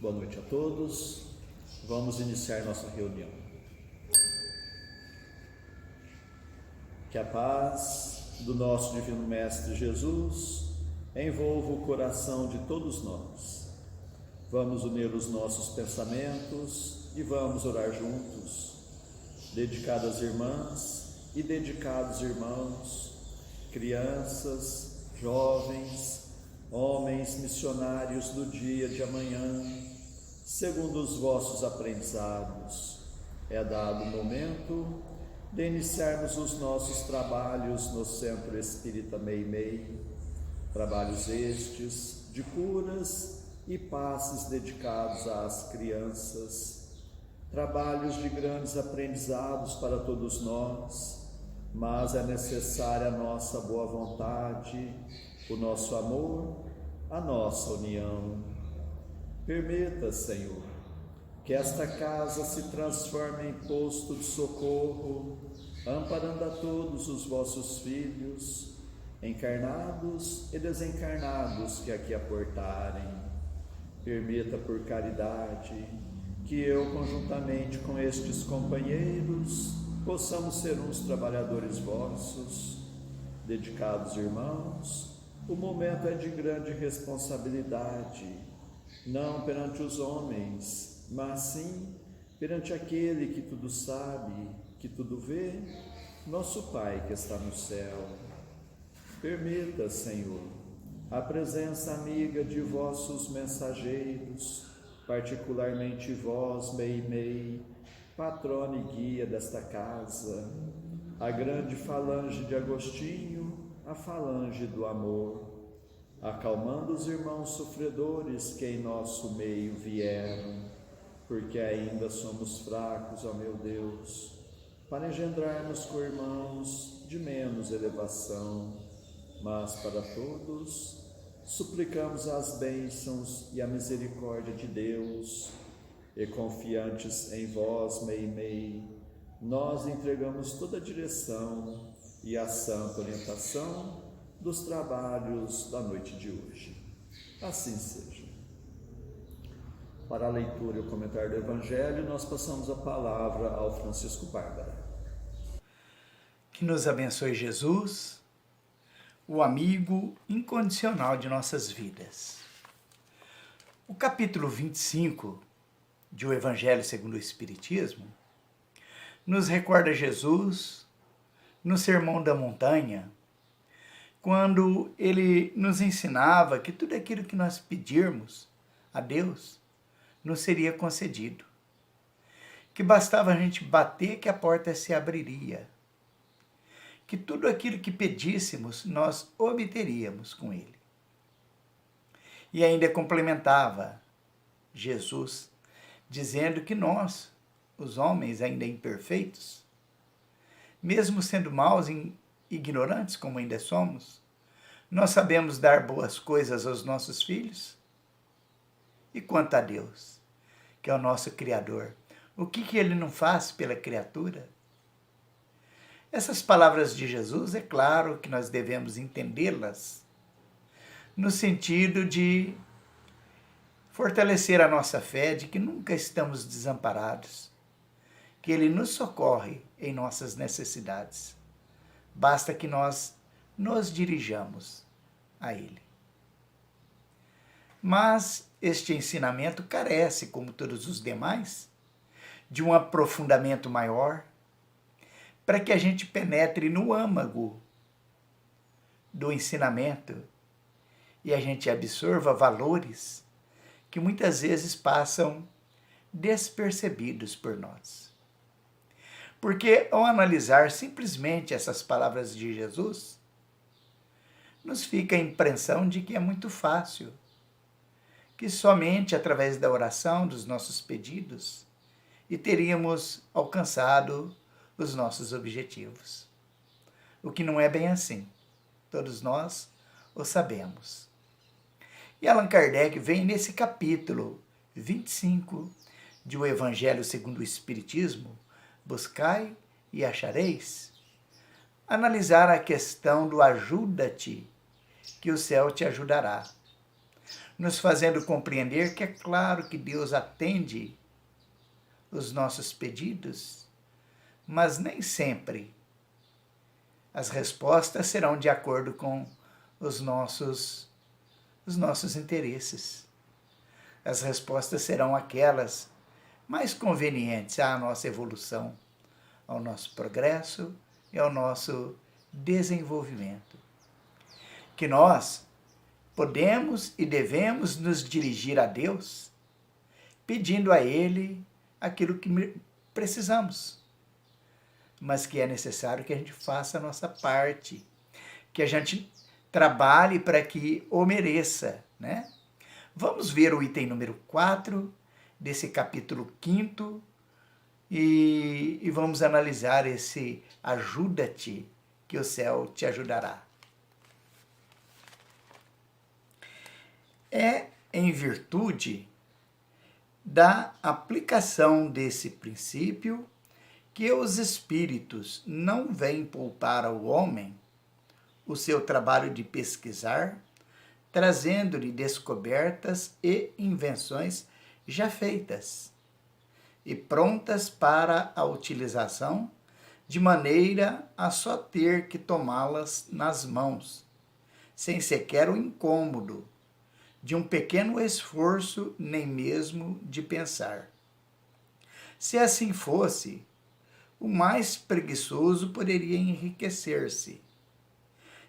Boa noite a todos. Vamos iniciar nossa reunião. Que a paz do nosso Divino Mestre Jesus envolva o coração de todos nós. Vamos unir os nossos pensamentos e vamos orar juntos. Dedicadas irmãs e dedicados irmãos, crianças, jovens, homens missionários do dia de amanhã, segundo os vossos aprendizados, é dado o momento de iniciarmos os nossos trabalhos no Centro Espírita Meimei, trabalhos estes de curas e passes dedicados às crianças, trabalhos de grandes aprendizados para todos nós, mas é necessária a nossa boa vontade, o nosso amor, a nossa união. Permita, Senhor, que esta casa se transforme em posto de socorro, amparando a todos os vossos filhos, encarnados e desencarnados que aqui aportarem. Permita, por caridade, que eu, conjuntamente com estes companheiros, possamos ser uns trabalhadores vossos, dedicados irmãos. O momento é de grande responsabilidade, não perante os homens, mas sim perante aquele que tudo sabe, que tudo vê, nosso Pai que está no céu. Permita, Senhor, a presença amiga de vossos mensageiros, particularmente vós, Meimei, patrona e guia desta casa, a grande falange de Agostinho, a falange do amor, acalmando os irmãos sofredores que em nosso meio vieram, porque ainda somos fracos, ó meu Deus, para engendrarmos com irmãos de menos elevação, mas para todos suplicamos as bênçãos e a misericórdia de Deus, e confiantes em vós, Meimei, nós entregamos toda a direção e a santa orientação dos trabalhos da noite de hoje. Assim seja. Para a leitura e o comentário do Evangelho, nós passamos a palavra ao Francisco Bárbara. Que nos abençoe Jesus, o amigo incondicional de nossas vidas. O capítulo 25 de O Evangelho segundo o Espiritismo nos recorda Jesus no Sermão da Montanha, quando ele nos ensinava que tudo aquilo que nós pedirmos a Deus nos seria concedido, que bastava a gente bater que a porta se abriria, que tudo aquilo que pedíssemos nós obteríamos com ele. E ainda complementava Jesus, dizendo que nós, os homens ainda imperfeitos, mesmo sendo maus e ignorantes como ainda somos, nós sabemos dar boas coisas aos nossos filhos? E quanto a Deus, que é o nosso Criador, o que Ele não faz pela criatura? Essas palavras de Jesus, é claro que nós devemos entendê-las no sentido de fortalecer a nossa fé de que nunca estamos desamparados, que Ele nos socorre em nossas necessidades. Basta que nós nos dirijamos a Ele. Mas este ensinamento carece, como todos os demais, de um aprofundamento maior, para que a gente penetre no âmago do ensinamento e a gente absorva valores que muitas vezes passam despercebidos por nós. Porque ao analisar simplesmente essas palavras de Jesus, nos fica a impressão de que é muito fácil, que somente através da oração dos nossos pedidos e teríamos alcançado os nossos objetivos. O que não é bem assim, todos nós o sabemos. E Allan Kardec vem nesse capítulo 25 de O Evangelho segundo o Espiritismo, Buscai e achareis, analisar a questão do ajuda-te, que o céu te ajudará. nos fazendo compreender que é claro que Deus atende os nossos pedidos, mas nem sempre as respostas serão de acordo com os nossos interesses. As respostas serão aquelas mais convenientes à nossa evolução, ao nosso progresso e ao nosso desenvolvimento. Que nós podemos e devemos nos dirigir a Deus pedindo a Ele aquilo que precisamos, mas que é necessário que a gente faça a nossa parte, que a gente trabalhe para que o mereça, né? Vamos ver o item número 4 desse capítulo 5 e vamos analisar esse ajuda-te, que o céu te ajudará. É em virtude da aplicação desse princípio que os espíritos não vêm poupar ao homem o seu trabalho de pesquisar, trazendo-lhe descobertas e invenções já feitas e prontas para a utilização, de maneira a só ter que tomá-las nas mãos, sem sequer o incômodo de um pequeno esforço, nem mesmo de pensar. Se assim fosse, o mais preguiçoso poderia enriquecer-se,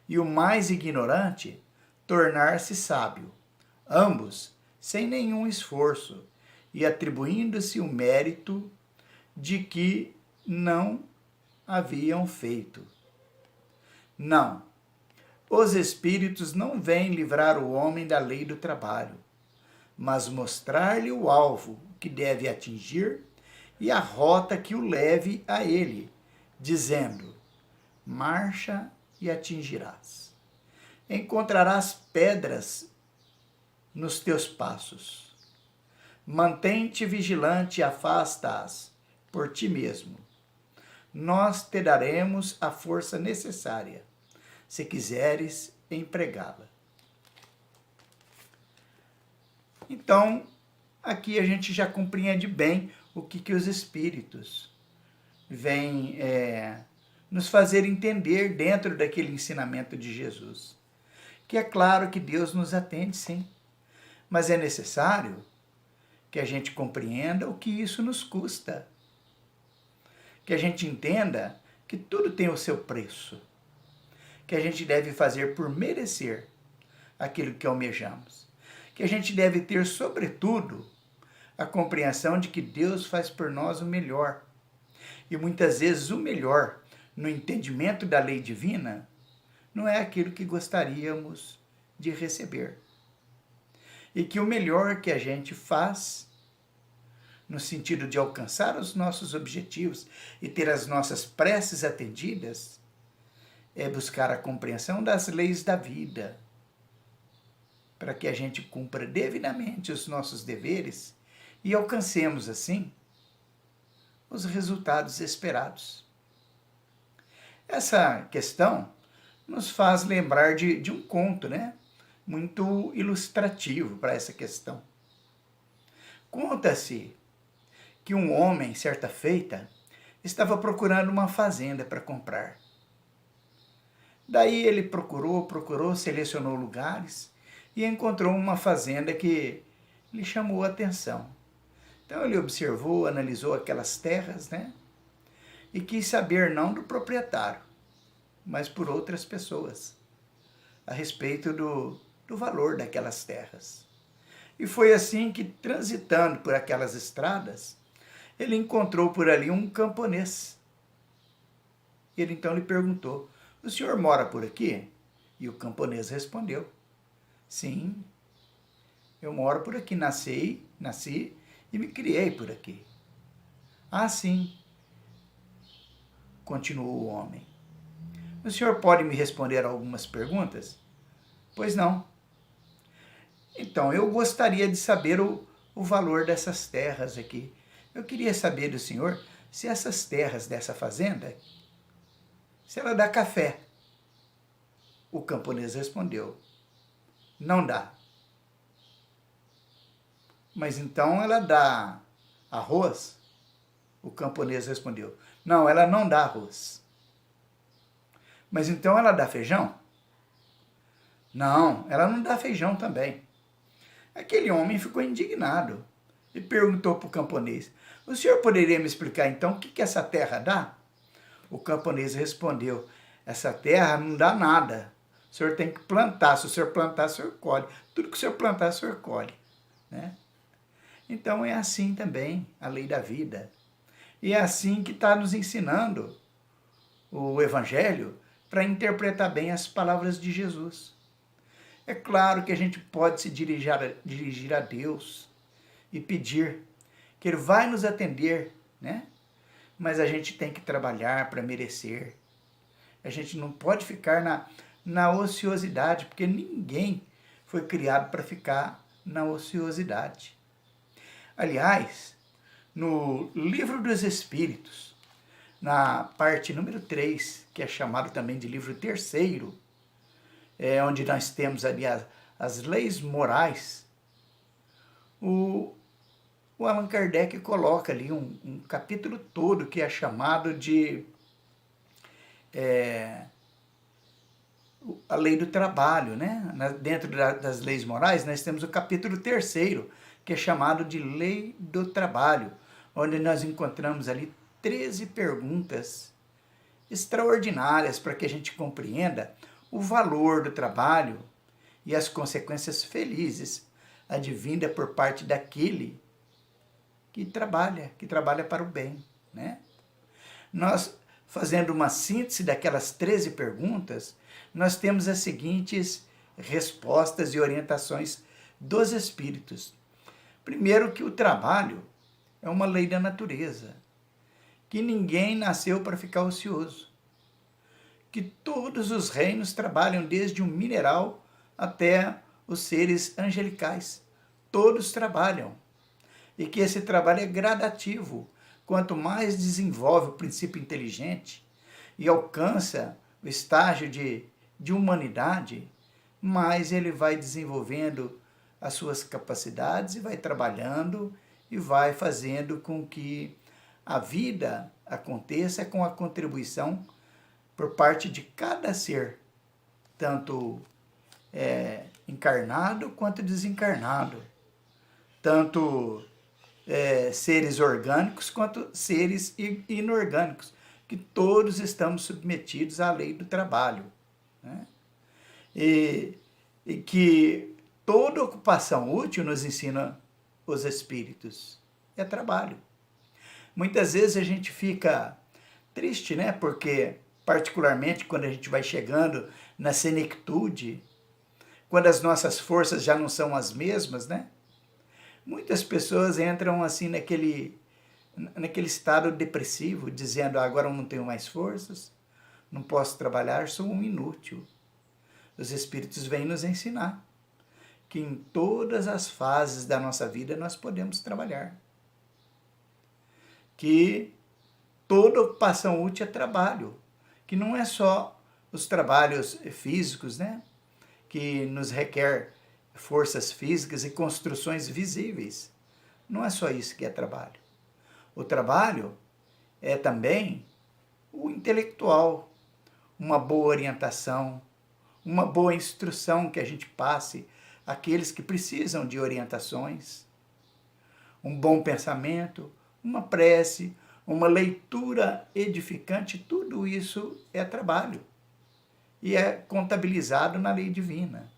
e o mais ignorante tornar-se sábio, ambos sem nenhum esforço e atribuindo-se o mérito de que não haviam feito. Não, os espíritos não vêm livrar o homem da lei do trabalho, mas mostrar-lhe o alvo que deve atingir e a rota que o leve a ele, dizendo: marcha e atingirás. Encontrarás pedras nos teus passos. Mantém-te vigilante e afasta-as por ti mesmo. Nós te daremos a força necessária, se quiseres empregá-la. Então, aqui a gente já compreende bem o que os espíritos vêm nos fazer entender dentro daquele ensinamento de Jesus. Que é claro que Deus nos atende, sim, mas é necessário que a gente compreenda o que isso nos custa. Que a gente entenda que tudo tem o seu preço. Que a gente deve fazer por merecer aquilo que almejamos. Que a gente deve ter, sobretudo, a compreensão de que Deus faz por nós o melhor. E muitas vezes o melhor, no entendimento da lei divina, não é aquilo que gostaríamos de receber. E que o melhor que a gente faz, no sentido de alcançar os nossos objetivos e ter as nossas preces atendidas, é buscar a compreensão das leis da vida, para que a gente cumpra devidamente os nossos deveres e alcancemos, assim, os resultados esperados. Essa questão nos faz lembrar de um conto, né? Muito ilustrativo para essa questão. Conta-se que um homem, certa feita, estava procurando uma fazenda para comprar. Daí ele procurou, selecionou lugares e encontrou uma fazenda que lhe chamou a atenção. Então ele observou, analisou aquelas terras, né? E quis saber não do proprietário, mas por outras pessoas, a respeito do valor daquelas terras. E foi assim que, transitando por aquelas estradas, ele encontrou por ali um camponês. Ele então lhe perguntou: o senhor mora por aqui? E o camponês respondeu: sim, eu moro por aqui, nasci e me criei por aqui. Ah, sim, continuou o homem. O senhor pode me responder algumas perguntas? Pois não. Então, eu gostaria de saber o valor dessas terras aqui. Eu queria saber do senhor se essas terras dessa fazenda, se ela dá café. O camponês respondeu: não dá. Mas então ela dá arroz? O camponês respondeu: não, ela não dá arroz. Mas então ela dá feijão? Não, ela não dá feijão também. Aquele homem ficou indignado e perguntou para o camponês: o senhor poderia me explicar então o que essa terra dá? O camponês respondeu: essa terra não dá nada. O senhor tem que plantar. Se o senhor plantar, o senhor colhe. Tudo que o senhor plantar, o senhor colhe. Né? Então é assim também a lei da vida. E é assim que está nos ensinando o Evangelho para interpretar bem as palavras de Jesus. É claro que a gente pode se dirigir a Deus e pedir que Ele vai nos atender, né? Mas a gente tem que trabalhar para merecer. A gente não pode ficar na ociosidade, porque ninguém foi criado para ficar na ociosidade. Aliás, no Livro dos Espíritos, na parte número 3, que é chamado também de livro terceiro, onde nós temos ali as leis morais, o Allan Kardec coloca ali um capítulo todo que é chamado de a lei do trabalho, né? Dentro das leis morais, nós temos o capítulo terceiro, que é chamado de lei do trabalho, onde nós encontramos ali 13 perguntas extraordinárias para que a gente compreenda o valor do trabalho e as consequências felizes advindas por parte daquele que trabalha para o bem, né? Nós, fazendo uma síntese daquelas 13 perguntas, nós temos as seguintes respostas e orientações dos espíritos. Primeiro, que o trabalho é uma lei da natureza, que ninguém nasceu para ficar ocioso, que todos os reinos trabalham desde um mineral até os seres angelicais. Todos trabalham. E que esse trabalho é gradativo. Quanto mais desenvolve o princípio inteligente e alcança o estágio de humanidade, mais ele vai desenvolvendo as suas capacidades e vai trabalhando e vai fazendo com que a vida aconteça com a contribuição por parte de cada ser, tanto encarnado quanto desencarnado, tanto seres orgânicos quanto seres inorgânicos, que todos estamos submetidos à lei do trabalho, né? E que toda ocupação útil, nos ensina os espíritos, é trabalho. Muitas vezes a gente fica triste, né? Porque, particularmente, quando a gente vai chegando na senectude, quando as nossas forças já não são as mesmas, né? Muitas pessoas entram assim naquele estado depressivo, dizendo: agora eu não tenho mais forças, não posso trabalhar, sou um inútil. Os espíritos vêm nos ensinar que em todas as fases da nossa vida nós podemos trabalhar. Que toda ocupação útil é trabalho, que não é só os trabalhos físicos, né? Que nos requer forças físicas e construções visíveis. Não é só isso que é trabalho. O trabalho é também o intelectual, uma boa orientação, uma boa instrução que a gente passe àqueles que precisam de orientações, um bom pensamento, uma prece, uma leitura edificante, tudo isso é trabalho e é contabilizado na lei divina.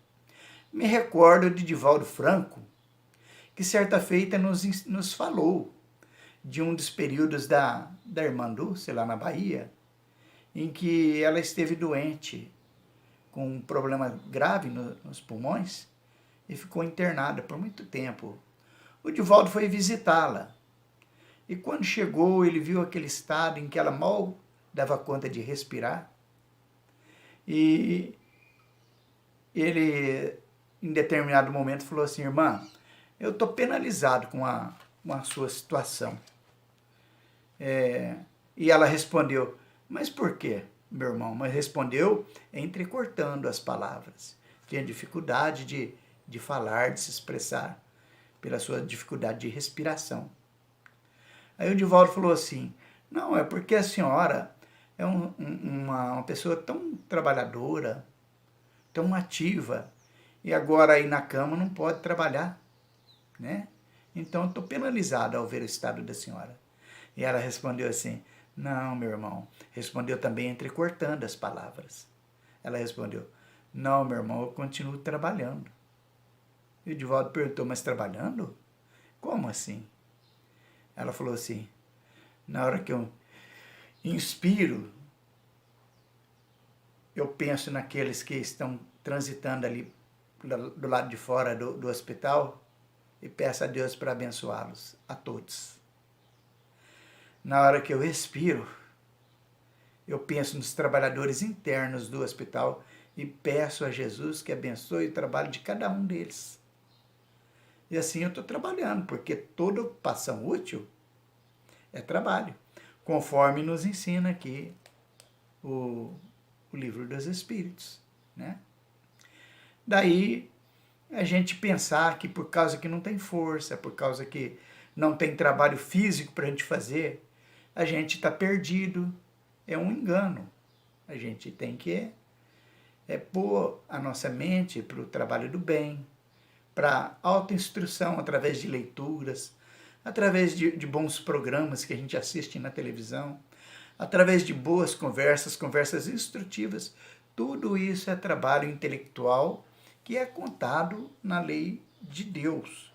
Me recordo de Divaldo Franco, que certa feita nos falou de um dos períodos da irmã Dulce, lá na Bahia, em que ela esteve doente, com um problema grave nos pulmões, e ficou internada por muito tempo. O Divaldo foi visitá-la, e quando chegou, ele viu aquele estado em que ela mal dava conta de respirar, e ele, em determinado momento, falou assim: irmã, eu estou penalizado com a sua situação. E ela respondeu: mas por quê, meu irmão? Mas respondeu entrecortando as palavras. Tinha dificuldade de falar, de se expressar, pela sua dificuldade de respiração. Aí o Divaldo falou assim, não, é porque a senhora é uma pessoa tão trabalhadora, tão ativa, e agora aí na cama não pode trabalhar, né? Então eu estou penalizado ao ver o estado da senhora. E ela respondeu assim, não, meu irmão. Respondeu também entrecortando as palavras. Ela respondeu, não, meu irmão, eu continuo trabalhando. E o Divaldo perguntou, mas trabalhando? Como assim? Ela falou assim, na hora que eu inspiro, eu penso naqueles que estão transitando ali do lado de fora do hospital e peço a Deus para abençoá-los, a todos. Na hora que eu expiro, eu penso nos trabalhadores internos do hospital e peço a Jesus que abençoe o trabalho de cada um deles. E assim eu estou trabalhando, porque toda ocupação útil é trabalho, conforme nos ensina aqui o Livro dos Espíritos, né? Daí a gente pensar que por causa que não tem força, por causa que não tem trabalho físico para a gente fazer, a gente está perdido, é um engano. A gente tem que pôr a nossa mente para o trabalho do bem, para autoinstrução através de leituras, através de bons programas que a gente assiste na televisão, através de boas conversas, conversas instrutivas. Tudo isso é trabalho intelectual que é contado na lei de Deus,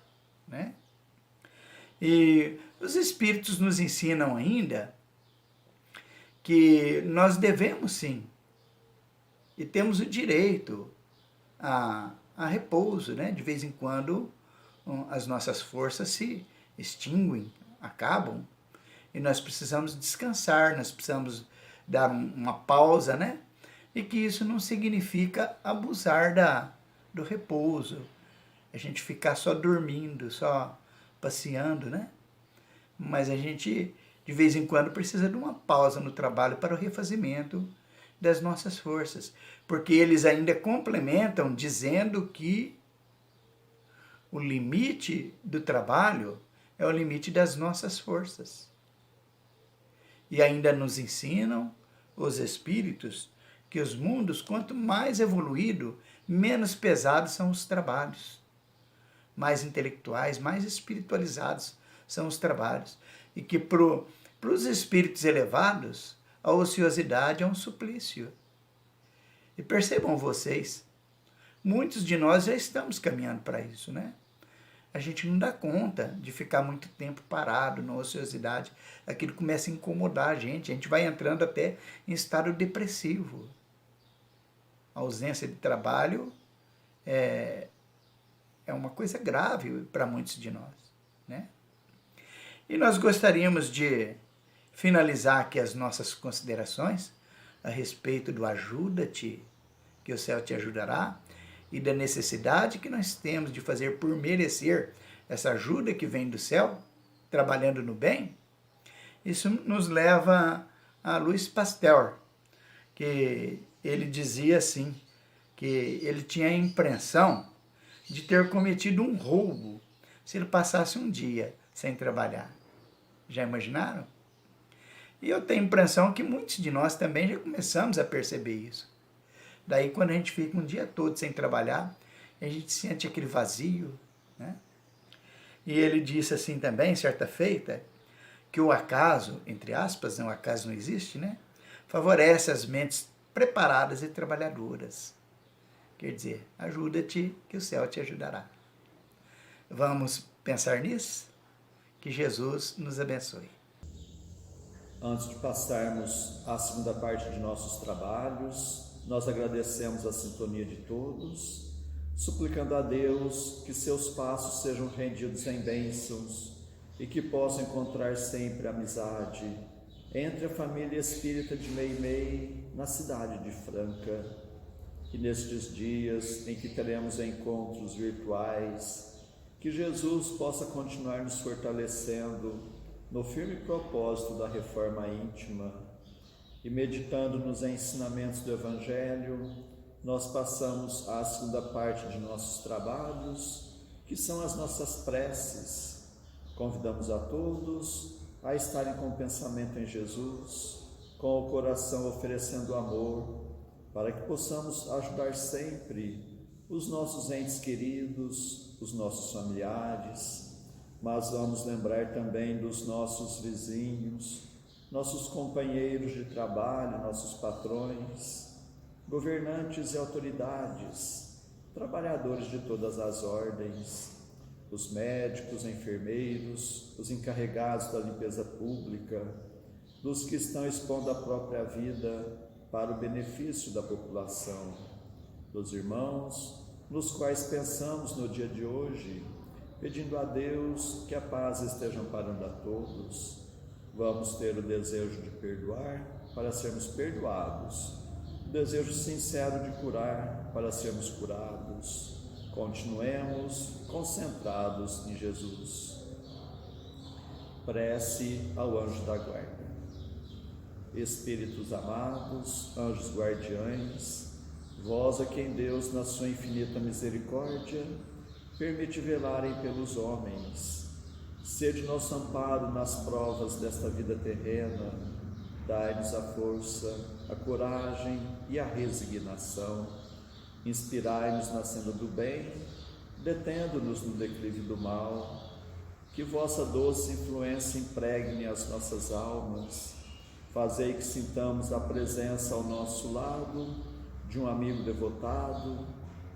né? E os Espíritos nos ensinam ainda que nós devemos sim, e temos o direito a repouso, né? De vez em quando as nossas forças se extinguem, acabam, e nós precisamos descansar, nós precisamos dar uma pausa, né? E que isso não significa abusar do repouso, a gente ficar só dormindo, só passeando, né? Mas a gente, de vez em quando, precisa de uma pausa no trabalho para o refazimento das nossas forças, porque eles ainda complementam dizendo que o limite do trabalho é o limite das nossas forças. E ainda nos ensinam os espíritos que os mundos, quanto mais evoluído, menos pesados são os trabalhos. Mais intelectuais, mais espiritualizados são os trabalhos. E que para os espíritos elevados, a ociosidade é um suplício. E percebam vocês, muitos de nós já estamos caminhando para isso, né? A gente não dá conta de ficar muito tempo parado na ociosidade. Aquilo começa a incomodar a gente vai entrando até em estado depressivo. A ausência de trabalho é uma coisa grave para muitos de nós, né? E nós gostaríamos de finalizar aqui as nossas considerações a respeito do ajuda-te, que o céu te ajudará, e da necessidade que nós temos de fazer por merecer essa ajuda que vem do céu, trabalhando no bem. Isso nos leva a Louis Pasteur, que ele dizia assim, que ele tinha a impressão de ter cometido um roubo se ele passasse um dia sem trabalhar. Já imaginaram? E eu tenho a impressão que muitos de nós também já começamos a perceber isso. Daí, quando a gente fica um dia todo sem trabalhar, a gente sente aquele vazio, né? E ele disse assim também, certa feita, que o acaso, entre aspas, o acaso não existe, né? Favorece as mentes preparadas e trabalhadoras. Quer dizer, ajuda-te que o céu te ajudará. Vamos pensar nisso? Que Jesus nos abençoe. Antes de passarmos à segunda parte de nossos trabalhos, nós agradecemos a sintonia de todos, suplicando a Deus que seus passos sejam rendidos em bênçãos e que possam encontrar sempre amizade entre a família espírita de Meimei na cidade de Franca. Que nestes dias em que teremos encontros virtuais, que Jesus possa continuar nos fortalecendo no firme propósito da reforma íntima, e meditando nos ensinamentos do Evangelho, nós passamos à segunda parte de nossos trabalhos, que são as nossas preces. Convidamos a todos a estarem com o pensamento em Jesus, com o coração oferecendo amor, para que possamos ajudar sempre os nossos entes queridos, os nossos familiares, mas vamos lembrar também dos nossos vizinhos, nossos companheiros de trabalho, nossos patrões, governantes e autoridades, trabalhadores de todas as ordens, os médicos, enfermeiros, os encarregados da limpeza pública, dos que estão expondo a própria vida para o benefício da população, dos irmãos nos quais pensamos no dia de hoje, pedindo a Deus que a paz esteja amparando a todos. Vamos ter o desejo de perdoar para sermos perdoados, o desejo sincero de curar para sermos curados. Continuemos concentrados em Jesus. Prece ao anjo da guarda. Espíritos amados, anjos guardiães, vós a quem Deus, na sua infinita misericórdia, permite velarem pelos homens, sede nosso amparo nas provas desta vida terrena, dai-nos a força, a coragem e a resignação, inspirai-nos na senda do bem, detendo-nos no declive do mal, que vossa doce influência impregne as nossas almas, fazei que sintamos a presença ao nosso lado de um amigo devotado,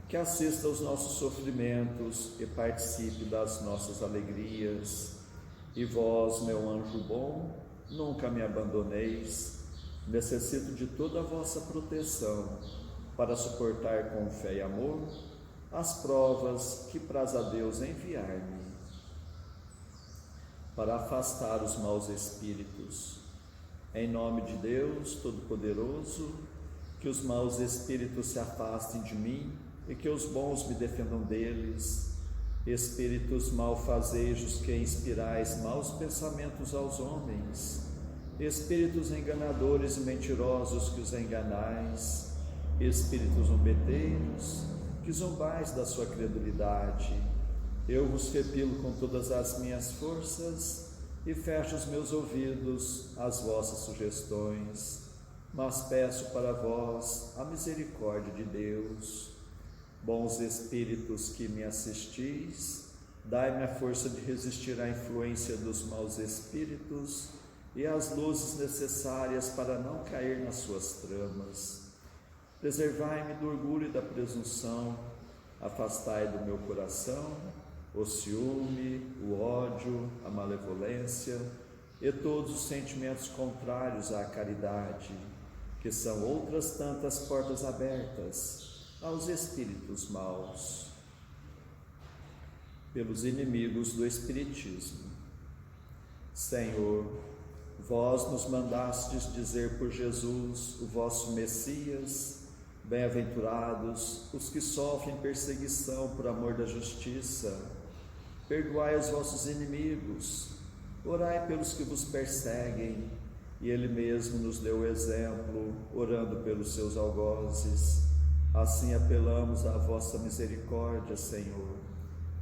que assista aos nossos sofrimentos e participe das nossas alegrias. E vós, meu anjo bom, nunca me abandoneis, necessito de toda a vossa proteção, para suportar com fé e amor as provas que praz a Deus enviar-me, para afastar os maus espíritos. Em nome de Deus Todo-Poderoso, que os maus espíritos se afastem de mim e que os bons me defendam deles. Espíritos malfazejos que inspirais maus pensamentos aos homens, espíritos enganadores e mentirosos que os enganais, espíritos zombeteiros que zombais da sua credulidade, eu vos repilo com todas as minhas forças e fecho os meus ouvidos às vossas sugestões, mas peço para vós a misericórdia de Deus. Bons espíritos que me assistis, dai-me a força de resistir à influência dos maus espíritos e as luzes necessárias para não cair nas suas tramas. Preservai-me do orgulho e da presunção, afastai do meu coração o ciúme, o ódio, a malevolência e todos os sentimentos contrários à caridade, que são outras tantas portas abertas aos espíritos maus, pelos inimigos do Espiritismo. Senhor, vós nos mandastes dizer por Jesus, o vosso Messias: bem-aventurados os que sofrem perseguição por amor da justiça. Perdoai os vossos inimigos, orai pelos que vos perseguem. E Ele mesmo nos deu o exemplo, orando pelos seus algozes. Assim apelamos à vossa misericórdia, Senhor,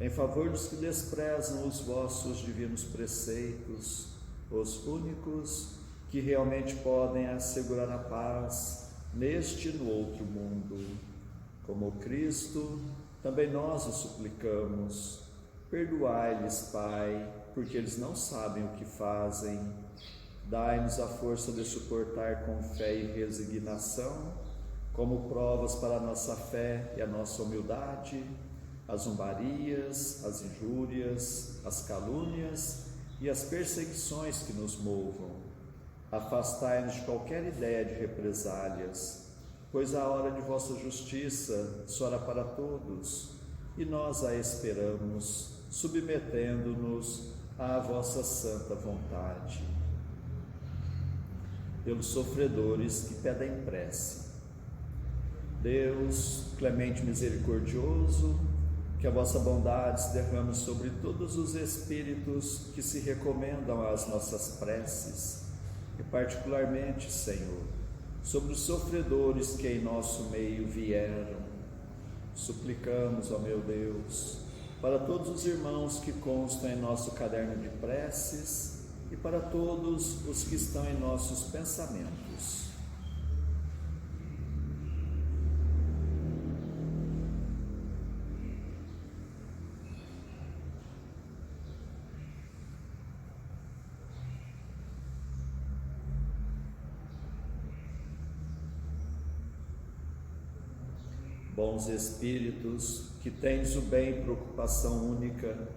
em favor dos que desprezam os vossos divinos preceitos, os únicos que realmente podem assegurar a paz neste e no outro mundo. Como Cristo, também nós o suplicamos. Perdoai-lhes, Pai, porque eles não sabem o que fazem. Dai-nos a força de suportar com fé e resignação, como provas para a nossa fé e a nossa humildade, as zombarias, as injúrias, as calúnias e as perseguições que nos movam. Afastai-nos de qualquer ideia de represálias, pois a hora de vossa justiça soará para todos, e nós a esperamos, submetendo-nos à vossa santa vontade. Pelos sofredores que pedem prece. Deus, clemente e misericordioso, que a vossa bondade se derrame sobre todos os espíritos que se recomendam às nossas preces, e particularmente, Senhor, sobre os sofredores que em nosso meio vieram. Suplicamos, ó meu Deus, para todos os irmãos que constam em nosso caderno de preces e para todos os que estão em nossos pensamentos. Bons Espíritos, que tendes o bem e preocupação única,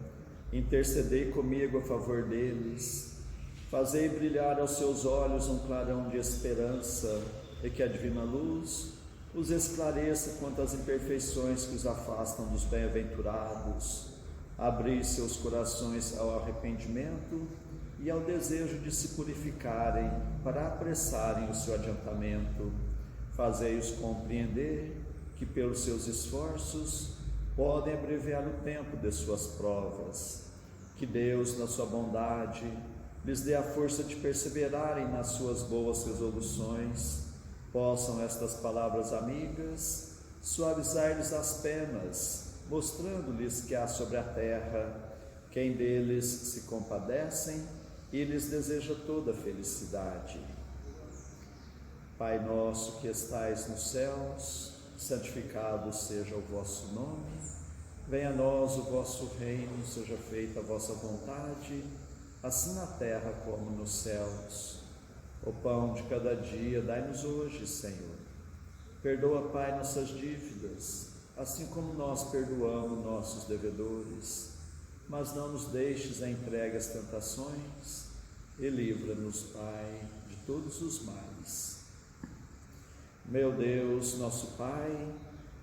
intercedei comigo a favor deles, fazei brilhar aos seus olhos um clarão de esperança e que a divina luz os esclareça quanto às imperfeições que os afastam dos bem-aventurados, abri seus corações ao arrependimento e ao desejo de se purificarem para apressarem o seu adiantamento, fazei-os compreender que pelos seus esforços podem abreviar o tempo de suas provas, que Deus, na sua bondade, lhes dê a força de perseverarem nas suas boas resoluções, possam estas palavras amigas suavizar-lhes as penas, mostrando-lhes que há sobre a terra quem deles se compadecem e lhes deseja toda a felicidade. Pai nosso que estais nos céus, santificado seja o vosso nome, venha a nós o vosso reino, seja feita a vossa vontade, assim na terra como nos céus. O pão de cada dia dai-nos hoje, Senhor. Perdoa, Pai, nossas dívidas, assim como nós perdoamos nossos devedores, mas não nos deixes entregue às tentações e livra-nos, Pai, de todos os males. Meu Deus, nosso Pai,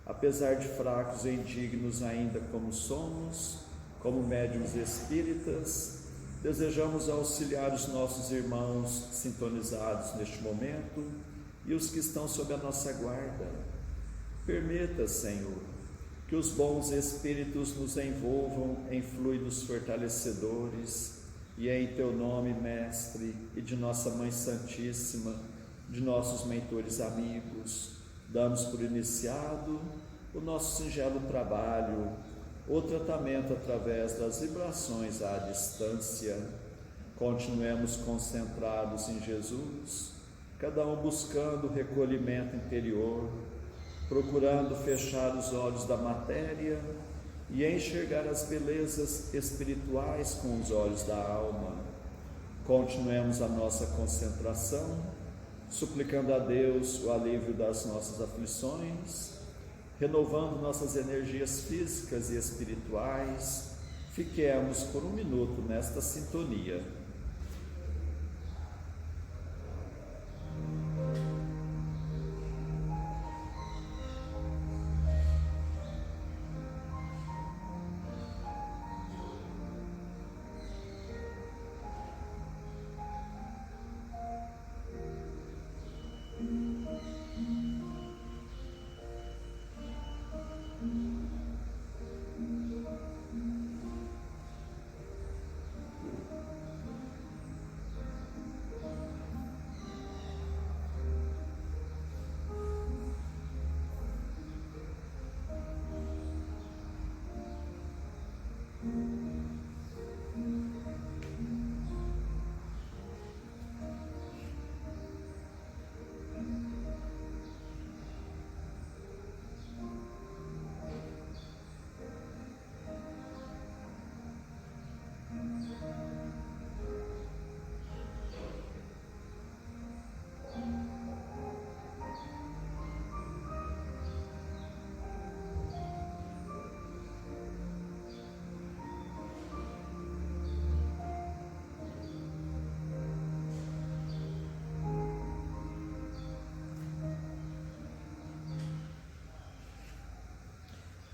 apesar de fracos e indignos ainda como somos, como médiuns espíritas, desejamos auxiliar os nossos irmãos sintonizados neste momento e os que estão sob a nossa guarda. Permita, Senhor, que os bons espíritos nos envolvam em fluidos fortalecedores e em Teu nome, Mestre, e de nossa Mãe Santíssima, de nossos mentores amigos, damos por iniciado o nosso singelo trabalho, o tratamento através das vibrações à distância. Continuemos concentrados em Jesus, cada um buscando o recolhimento interior, procurando fechar os olhos da matéria e enxergar as belezas espirituais com os olhos da alma. Continuemos a nossa concentração, suplicando a Deus o alívio das nossas aflições, renovando nossas energias físicas e espirituais. Fiquemos por um minuto nesta sintonia.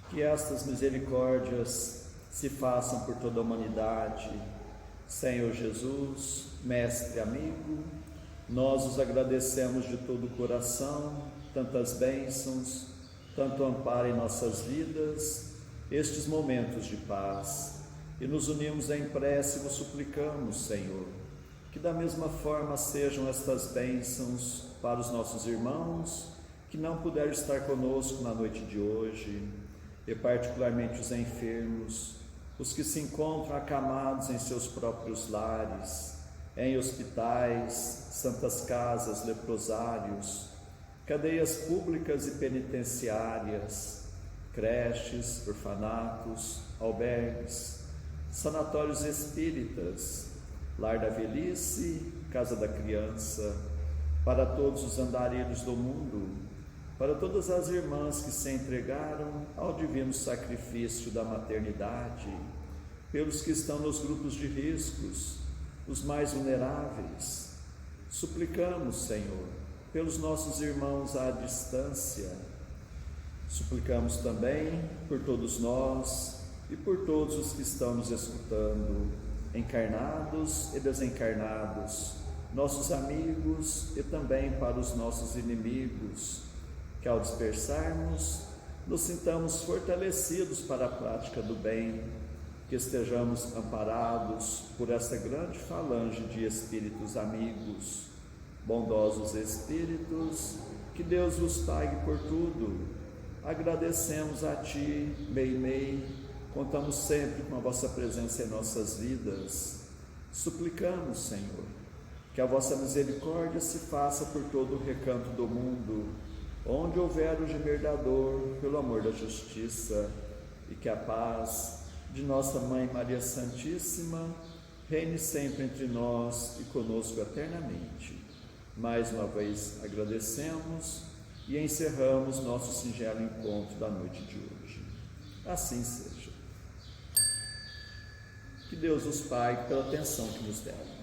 Que estas misericórdias se façam por toda a humanidade. Senhor Jesus, Mestre amigo, nós os agradecemos de todo o coração, tantas bênçãos, tanto amparo em nossas vidas, estes momentos de paz, e nos unimos em prece e vos suplicamos, Senhor, que da mesma forma sejam estas bênçãos para os nossos irmãos que não puderam estar conosco na noite de hoje, e particularmente os enfermos, os que se encontram acamados em seus próprios lares, em hospitais, santas casas, leprosários, cadeias públicas e penitenciárias, creches, orfanatos, albergues, sanatórios espíritas, lar da velhice, casa da criança, para todos os andarilhos do mundo, para todas as irmãs que se entregaram ao divino sacrifício da maternidade, pelos que estão nos grupos de riscos, os mais vulneráveis. Suplicamos, Senhor, pelos nossos irmãos à distância. Suplicamos também por todos nós e por todos os que estão nos escutando, encarnados e desencarnados, nossos amigos e também para os nossos inimigos, que ao dispersarmos, nos sintamos fortalecidos para a prática do bem, que estejamos amparados por esta grande falange de espíritos amigos, bondosos espíritos, que Deus vos pague por tudo. Agradecemos a Ti, Meimei, contamos sempre com a vossa presença em nossas vidas. Suplicamos, Senhor, que a vossa misericórdia se faça por todo o recanto do mundo, onde houver o gemerdador pelo amor da justiça, e que a paz de nossa Mãe Maria Santíssima reine sempre entre nós e conosco eternamente. Mais uma vez agradecemos e encerramos nosso singelo encontro da noite de hoje. Assim seja. Que Deus os pague pela atenção que nos deram.